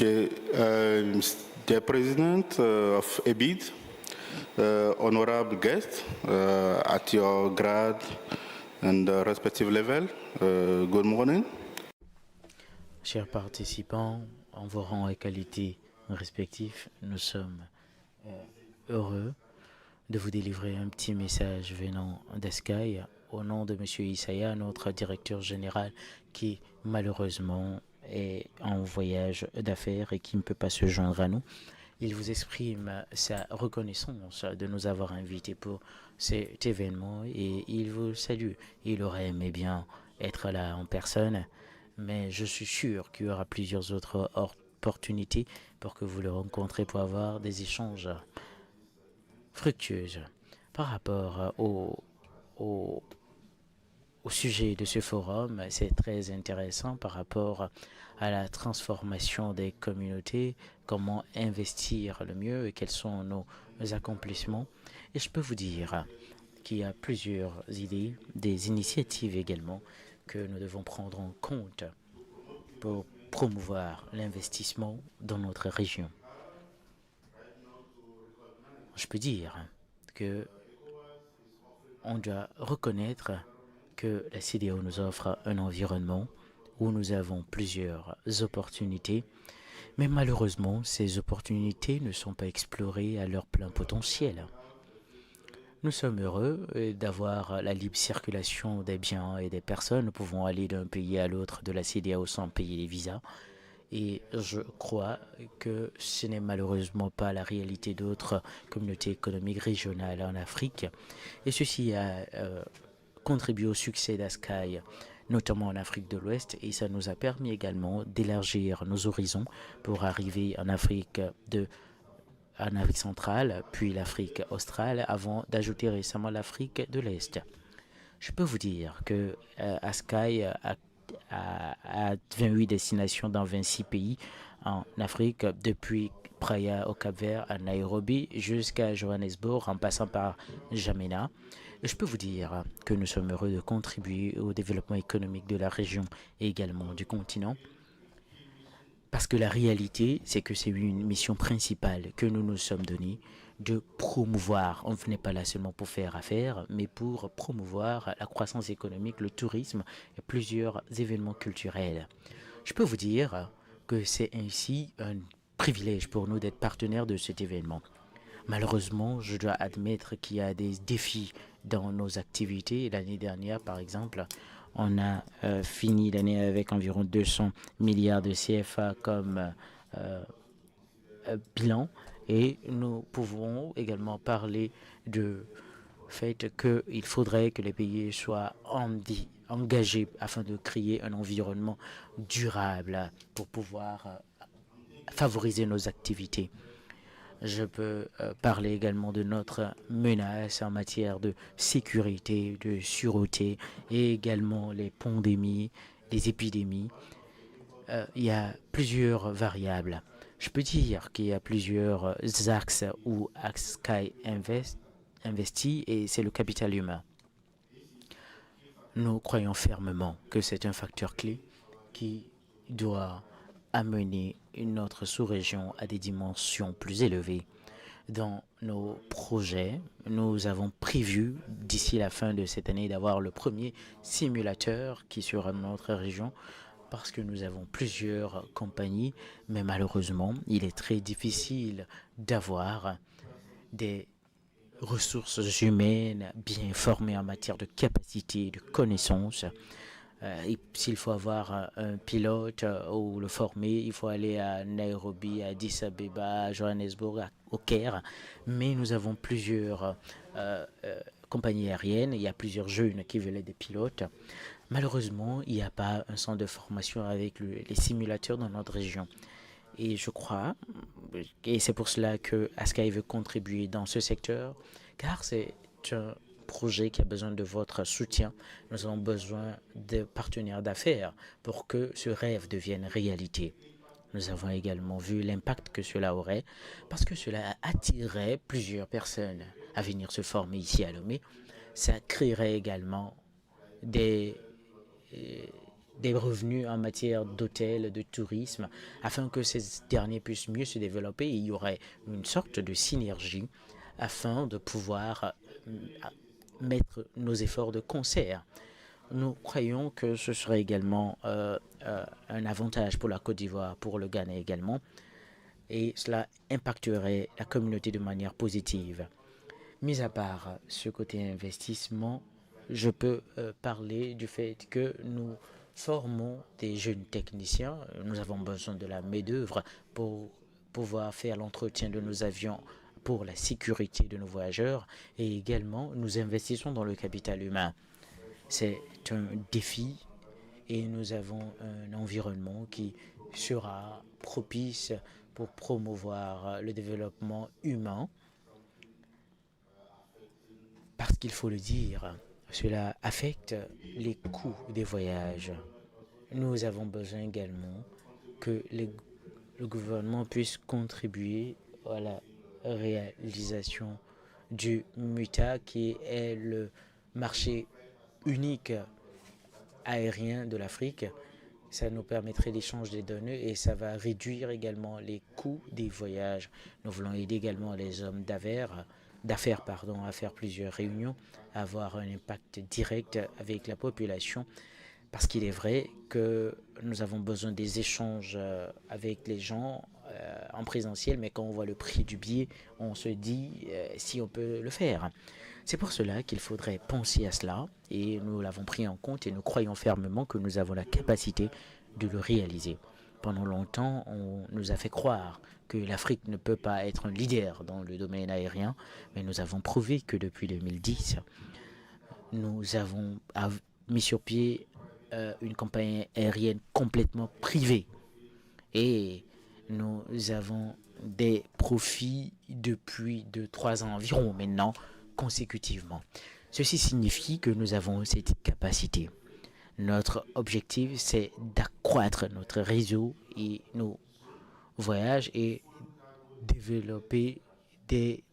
Okay, Mr. President of EBID, honorable guests at your grade and respective level, good morning. Chers participants, en vos rangs et qualités respectifs, nous sommes heureux de vous délivrer un petit message venant d'Askai au nom de M. Isaya, notre directeur général qui malheureusement est en voyage d'affaires et qui ne peut pas se joindre à nous. Il vous exprime sa reconnaissance de nous avoir invités pour cet événement et il vous salue. Il aurait aimé bien être là en personne, mais je suis sûr qu'il y aura plusieurs autres opportunités pour que vous le rencontrez pour avoir des échanges fructueux. Par rapport au sujet de ce forum, c'est très intéressant par rapport à la transformation des communautés, comment investir le mieux et quels sont nos accomplissements. Et je peux vous dire qu'il y a plusieurs idées, des initiatives également que nous devons prendre en compte pour promouvoir l'investissement dans notre région. Je peux dire que on doit reconnaître que la CEDEAO nous offre un environnement où nous avons plusieurs opportunités, mais malheureusement, ces opportunités ne sont pas explorées à leur plein potentiel. Nous sommes heureux d'avoir la libre circulation des biens et des personnes. Nous pouvons aller d'un pays à l'autre de la CEDEAO sans payer les visas. Et je crois que ce n'est malheureusement pas la réalité d'autres communautés économiques régionales en Afrique. Et ceci a contribué au succès d'Askai, notamment en Afrique de l'Ouest, et ça nous a permis également d'élargir nos horizons pour arriver en Afrique centrale, puis l'Afrique australe, avant d'ajouter récemment l'Afrique de l'Est. Je peux vous dire que Askai a 28 destinations dans 26 pays en Afrique, depuis Praia au Cap-Vert à Nairobi jusqu'à Johannesburg en passant par N'Djamena. Je peux vous dire que nous sommes heureux de contribuer au développement économique de la région et également du continent. Parce que la réalité, c'est que c'est une mission principale que nous nous sommes donnée de promouvoir. On ne venait pas là seulement pour faire affaire, mais pour promouvoir la croissance économique, le tourisme et plusieurs événements culturels. Je peux vous dire que c'est ainsi un privilège pour nous d'être partenaires de cet événement. Malheureusement, je dois admettre qu'il y a des défis dans nos activités. L'année dernière, par exemple, on a fini l'année avec environ 200 milliards de CFA comme bilan et nous pouvons également parler du fait qu'il faudrait que les pays soient engagés afin de créer un environnement durable pour pouvoir favoriser nos activités. Je peux parler également de notre menace en matière de sécurité, de sûreté et également les pandémies, les épidémies. Il y a plusieurs variables. Je peux dire qu'il y a plusieurs axes où Askai investit et c'est le capital humain. Nous croyons fermement que c'est un facteur clé qui doit amener notre sous-région à des dimensions plus élevées. Dans nos projets, nous avons prévu d'ici la fin de cette année d'avoir le premier simulateur qui sera dans notre région parce que nous avons plusieurs compagnies, mais malheureusement, il est très difficile d'avoir des ressources humaines bien formées en matière de capacité, de connaissances. S'il faut avoir un pilote ou le former, il faut aller à Nairobi, à Addis Abeba, à Johannesburg, au Caire. Mais nous avons plusieurs compagnies aériennes, il y a plusieurs jeunes qui veulent être des pilotes. Malheureusement, il n'y a pas un centre de formation avec les simulateurs dans notre région. Et je crois, et c'est pour cela que Askai veut contribuer dans ce secteur, car c'est un projet qui a besoin de votre soutien. Nous avons besoin de partenaires d'affaires pour que ce rêve devienne réalité. Nous avons également vu l'impact que cela aurait parce que cela attirerait plusieurs personnes à venir se former ici à Lomé. Ça créerait également des des revenus en matière d'hôtels, de tourisme, afin que ces derniers puissent mieux se développer. Il y aurait une sorte de synergie afin de pouvoir mettre nos efforts de concert. Nous croyons que ce serait également un avantage pour la Côte d'Ivoire, pour le Ghana également, et cela impacterait la communauté de manière positive. Mis à part ce côté investissement, je peux parler du fait que nous formons des jeunes techniciens. Nous avons besoin de la main-d'œuvre pour pouvoir faire l'entretien de nos avions pour la sécurité de nos voyageurs, et également nous investissons dans le capital humain. C'est un défi et nous avons un environnement qui sera propice pour promouvoir le développement humain. Parce qu'il faut le dire, cela affecte les coûts des voyages. Nous avons besoin également que le gouvernement puisse contribuer à la réalisation du MUTA, qui est le marché unique aérien de l'Afrique. Ça nous permettrait d'échanger des données et ça va réduire également les coûts des voyages. Nous voulons aider également les hommes d'affaires à faire plusieurs réunions, à avoir un impact direct avec la population, parce qu'il est vrai que nous avons besoin des échanges avec les gens en présentiel, mais quand on voit le prix du billet, on se dit si on peut le faire. C'est pour cela qu'il faudrait penser à cela, et nous l'avons pris en compte et nous croyons fermement que nous avons la capacité de le réaliser. Pendant longtemps, on nous a fait croire que l'Afrique ne peut pas être un leader dans le domaine aérien, mais nous avons prouvé que depuis 2010, nous avons mis sur pied une compagnie aérienne complètement privée. Et nous avons des profits depuis 3 ans environ maintenant, consécutivement. Ceci signifie que nous avons cette capacité. Notre objectif, c'est d'accroître notre réseau et nos voyages et développer des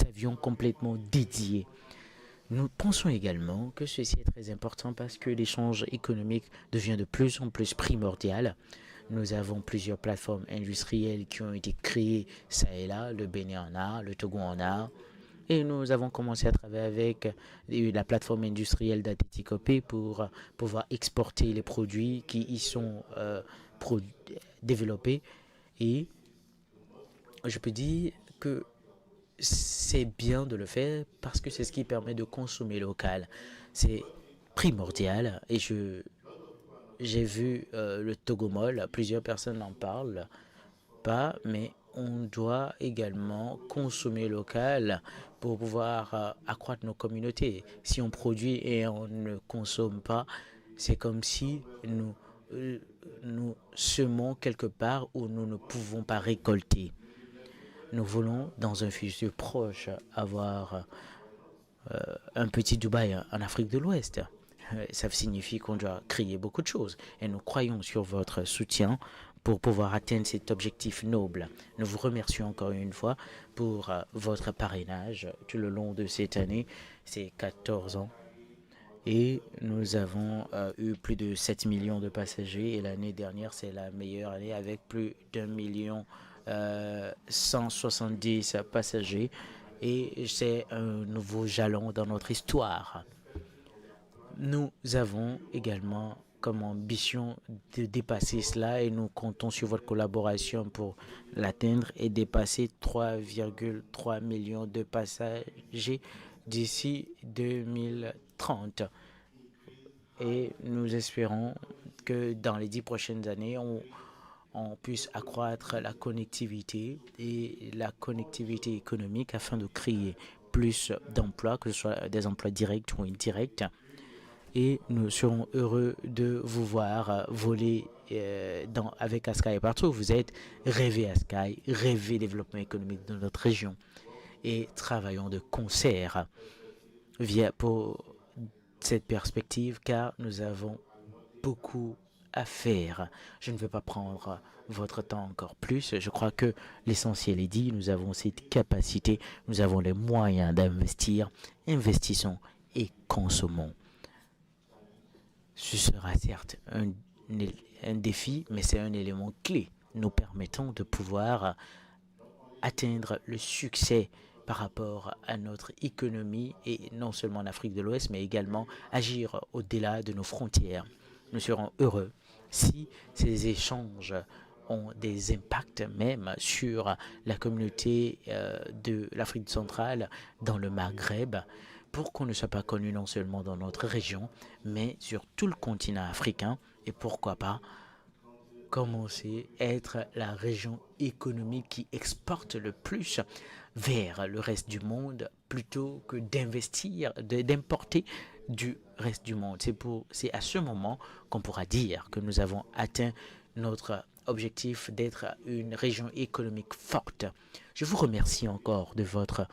avions complètement dédiés. Nous pensons également que ceci est très important parce que l'échange économique devient de plus en plus primordial. Nous avons plusieurs plateformes industrielles qui ont été créées ça et là. Le Bénin en a, le Togo en a. Et nous avons commencé à travailler avec la plateforme industrielle d'Ateticopé pour pouvoir exporter les produits qui y sont développés. Et je peux dire que c'est bien de le faire parce que c'est ce qui permet de consommer local. C'est primordial et j'ai vu le Togomol, plusieurs personnes en parlent pas, mais on doit également consommer local pour pouvoir accroître nos communautés. Si on produit et on ne consomme pas, c'est comme si nous semons quelque part où nous ne pouvons pas récolter. Nous voulons, dans un futur proche, avoir un petit Dubaï en Afrique de l'Ouest. Ça signifie qu'on doit créer beaucoup de choses. Et nous croyons sur votre soutien pour pouvoir atteindre cet objectif noble. Nous vous remercions encore une fois pour votre parrainage tout le long de cette année, ces 14 ans. Et nous avons eu plus de 7 millions de passagers. Et l'année dernière, c'est la meilleure année avec plus d'1,170 million passagers. Et c'est un nouveau jalon dans notre histoire. Nous avons également comme ambition de dépasser cela et nous comptons sur votre collaboration pour l'atteindre et dépasser 3,3 millions de passagers d'ici 2030. Et nous espérons que dans les 10 prochaines années, on puisse accroître la connectivité et la connectivité économique afin de créer plus d'emplois, que ce soit des emplois directs ou indirects. Et nous serons heureux de vous voir voler avec Askai partout où vous êtes. Rêvez Askai, rêvez développement économique de notre région et travaillons de concert pour cette perspective car nous avons beaucoup à faire. Je ne veux pas prendre votre temps encore plus. Je crois que l'essentiel est dit. Nous avons cette capacité, nous avons les moyens d'investir. Investissons et consommons. Ce sera certes un un défi, mais c'est un élément clé nous permettant de pouvoir atteindre le succès par rapport à notre économie et non seulement en Afrique de l'Ouest, mais également agir au-delà de nos frontières. Nous serons heureux si ces échanges ont des impacts même sur la communauté de l'Afrique centrale dans le Maghreb, pour qu'on ne soit pas connu non seulement dans notre région, mais sur tout le continent africain, et pourquoi pas commencer à être la région économique qui exporte le plus vers le reste du monde plutôt que d'investir, d'importer du reste du monde. C'est à ce moment qu'on pourra dire que nous avons atteint notre objectif d'être une région économique forte. Je vous remercie encore de votre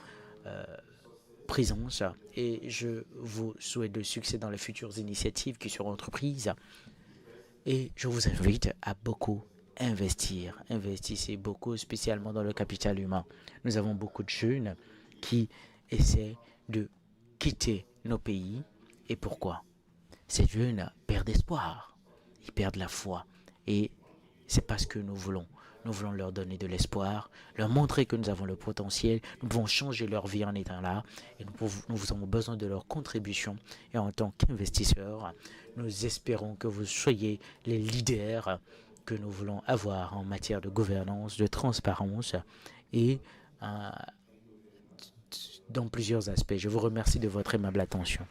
présence et je vous souhaite de succès dans les futures initiatives qui seront entreprises. Et je vous invite à beaucoup investir. Investissez beaucoup, spécialement dans le capital humain. Nous avons beaucoup de jeunes qui essaient de quitter nos pays. Et pourquoi? Ces jeunes perdent espoir. Ils perdent la foi. Et c'est parce que nous voulons. Nous voulons leur donner de l'espoir, leur montrer que nous avons le potentiel, nous pouvons changer leur vie en étant là, et nous avons besoin de leur contribution. Et en tant qu'investisseurs, nous espérons que vous soyez les leaders que nous voulons avoir en matière de gouvernance, de transparence et dans plusieurs aspects. Je vous remercie de votre aimable attention.